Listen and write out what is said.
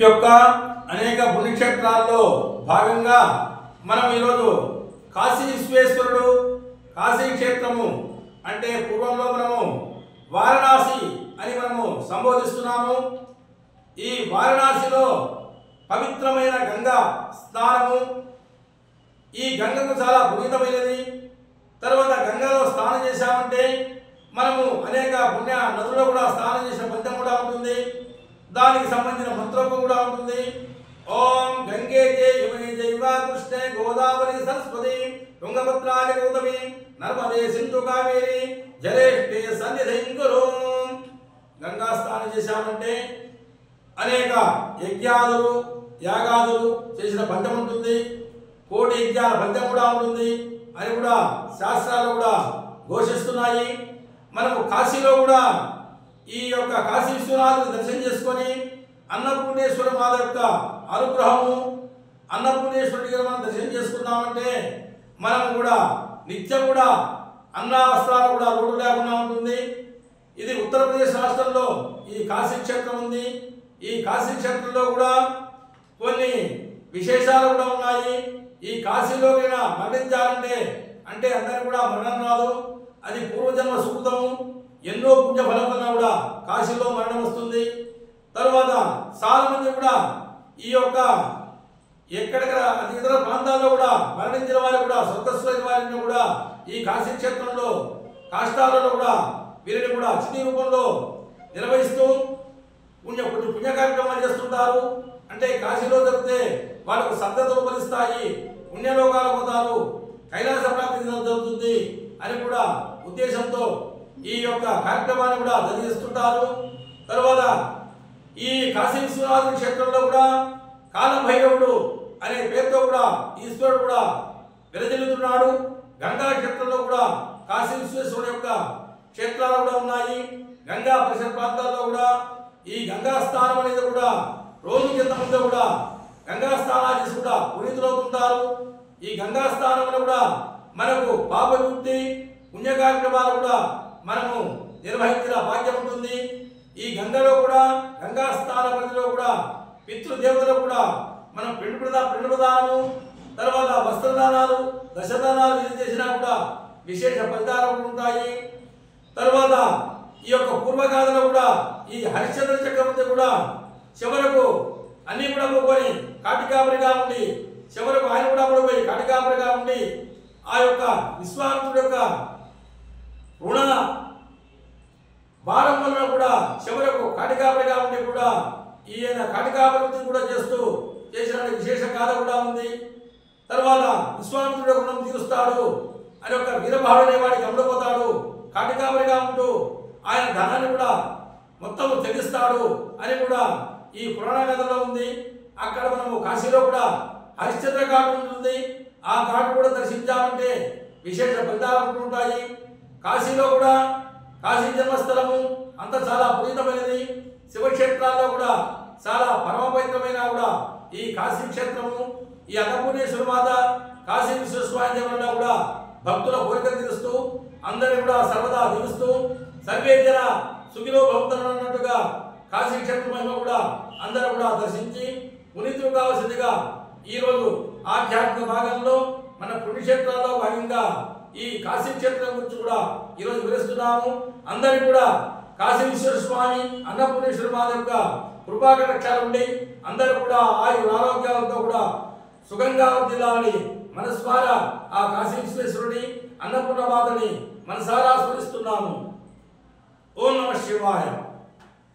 యొక్క అనేక పుణ్యక్షేత్రాల్లో భాగంగా మనం ఈరోజు కాశీ విశ్వేశ్వరుడు కాశీ క్షేత్రము అంటే పూర్వంలో మనము వారణాసి అని మనము సంబోధిస్తున్నాము. ఈ వారణాసిలో పవిత్రమైన గంగా స్నానము, ఈ గంగకు చాలా పునీతమైనది. తర్వాత గంగలో స్నానం చేశామంటే మనము అనేక పుణ్య నదుల్లో కూడా స్నానం చేసిన ఫలితం కూడా ఉంటుంది. దానికి సంబంధించిన మంత్రం కూడా ఉంటుంది. ఓం గంగే జై యమునే జైవ కృష్ణే గోదావరి సరస్వతి తుంగభద్రాయ గౌతమి నర్మదే సింధు కావేరి జలేష్ఠే సన్నిధిం కురు. గంగా స్నానం చేశామంటే అనేక యజ్ఞాదులు యాగాదులు చేసిన ఫలితం ఉంటుంది. కోటి యజ్ఞాల ఫలితం కూడా ఉంటుంది అని కూడా శాస్త్రాలు కూడా ఘోషిస్తున్నాయి. మనము కాశీలో కూడా ఈ యొక్క కాశీ విశ్వనాథుని దర్శనం చేసుకొని అన్నపూర్ణేశ్వర మాత యొక్క అనుగ్రహము, అన్నపూర్ణేశ్వరుడికి మనం దర్శనం చేసుకున్నామంటే మనం కూడా నిత్యం కూడా అన్న వస్త్రాలు కూడా రోడ్డు లేకుండా ఉంటుంది. ఇది ఉత్తరప్రదేశ్ రాష్ట్రంలో ఈ కాశీ క్షేత్రం ఉంది. ఈ కాశీ క్షేత్రంలో కూడా కొన్ని విశేషాలు కూడా ఉన్నాయి. ఈ కాశీలో మరణించాలంటే అంటే అందరికి కూడా మరణం రాదు, అది పూర్వజన్మ సుకృతము. ఎన్నో పుణ్య ఫలం వల్ల కూడా కాశీలో మరణం వస్తుంది. తర్వాత చాలా మంది కూడా ఈ యొక్క ఎక్కడెక్కడ ఇతర ప్రాంతాల్లో కూడా మరణించిన వారు కూడా స్వర్గస్థులైన వారిని కూడా ఈ కాశీ క్షేత్రంలో కాష్టాలలో కూడా వీరిని కూడా అతిథి రూపంలో నిర్వహిస్తూ కొన్ని పుణ్య కార్యక్రమాలు చేస్తుంటారు. అంటే కాశీలో జరిగితే వాళ్ళకు సద్దతలు ఫలిస్తాయి, పుణ్యలోకాలు పోతారు, కైలాస ప్రాప్తి జరుగుతుంది అని కూడా ఉద్దేశంతో ఈ యొక్క కార్యక్రమాన్ని కూడా జరిగిస్తుంటారు. తర్వాత ఈ కాశీ విశ్వనాథుని క్షేత్రంలో కూడా కాలభైరవుడు అనే పేరుతో కూడా ఈశ్వరుడు కూడా విరజిల్లుతున్నాడు. గంగా క్షేత్రంలో కూడా కాశీ విశ్వేశ్వరుడు యొక్క క్షేత్రాలు కూడా ఉన్నాయి. గంగా పరిసర ప్రాంతాల్లో కూడా ఈ గంగా స్నానం అనేది కూడా రోజు కింద ముందు కూడా గంగా స్నానాలు చేసి కూడా పునీతులవుతుంటారు. ఈ గంగా స్నానం కూడా మనకు పాప విముక్తి పుణ్య కార్యక్రమాలు కూడా మనము నిర్వహించిన భాగ్యం ఉంటుంది. ఈ గంగలో కూడా గంగా స్నాన పరిధిలో కూడా పితృదేవతలు కూడా మనం పిండి ప్రదానము, తర్వాత వస్త్రదానాలు, దశదానాలు ఇది చేసినా కూడా విశేష ఫలితాలు ఉంటాయి. తర్వాత ఈ యొక్క పూర్వగాథలో కూడా ఈ హరిశ్చంద్ర చక్రవర్తి కూడా చివరకు అన్ని కూడా పోయి కాటికాపరిగా ఉండి చివరకు ఆయన కూడా పోయి కాటికాపరిగా ఉండి ఆ యొక్క విశ్వామిత్రుడు యొక్క రుణ భారం వల్ల కూడా చివరకు కాటికాపరిగా ఉండి కూడా ఈయన కాటికాపరి కూడా చేసిన విశేష గాథ కూడా ఉంది. తర్వాత విశ్వామిత్రుడు రుణం తీరుస్తాడు అని ఒక వీరభావుడు అనేవాడికి అమ్ముడుపోతాడు. కాటికాపరిగా ఉంటూ ఆయన ధనాన్ని కూడా మొత్తం తెగిస్తాడు అని కూడా ఈ పురాణ కథలో ఉంది. అక్కడ మనము కాశీలో కూడా హరిశ్చంద్ర ఘాట్ ఉంటుంది. ఆ ఘాట్ కూడా దర్శించామంటే విశేష ఫలితాలు ఉంటుంటాయి. కాశీలో కూడా కాశీ జన్మస్థలము అంత చాలా పునీతమైనది. శివక్షేత్రాల్లో కూడా చాలా పరమపవిత్రమైన కూడా ఈ కాశీ క్షేత్రము. ఈ అన్నపూర్ణేశ్వర మాత కాశీ విశ్వేశ్వరాయ దేవుడు కూడా భక్తుల కోరికలు తీరుస్తూ అందరినీ కూడా సర్వదా దీవిస్తూ సర్వే జన సుఖిలో భక్తులు అన్నట్టుగా కాశీ క్షేత్ర మహిమ కూడా అందరూ కూడా దర్శించి పునీతులు కావాల్సిందిగా ఈరోజు ఆధ్యాత్మిక భాగంలో మన పుణ్యక్షేత్రాల్లో భాగంగా ఈ కాశీ క్షేత్రం గురించి కూడా ఈరోజు వివరిస్తున్నాము. అందరికీ కూడా కాశీ విశ్వేశ్వర స్వామి అన్నపూర్ణేశ్వర మాత యొక్క కృపాకటాక్షాలు ఉండి అందరూ కూడా ఆయు ఆరోగ్యాలతో కూడా సుఖంగా వర్ధిల్లాలని మనస్వారా ఆ కాశీ విశ్వేశ్వరుడి అన్నపూర్ణ మాతని మనసారా స్మరిస్తున్నాము. ఓం నమః శివాయ.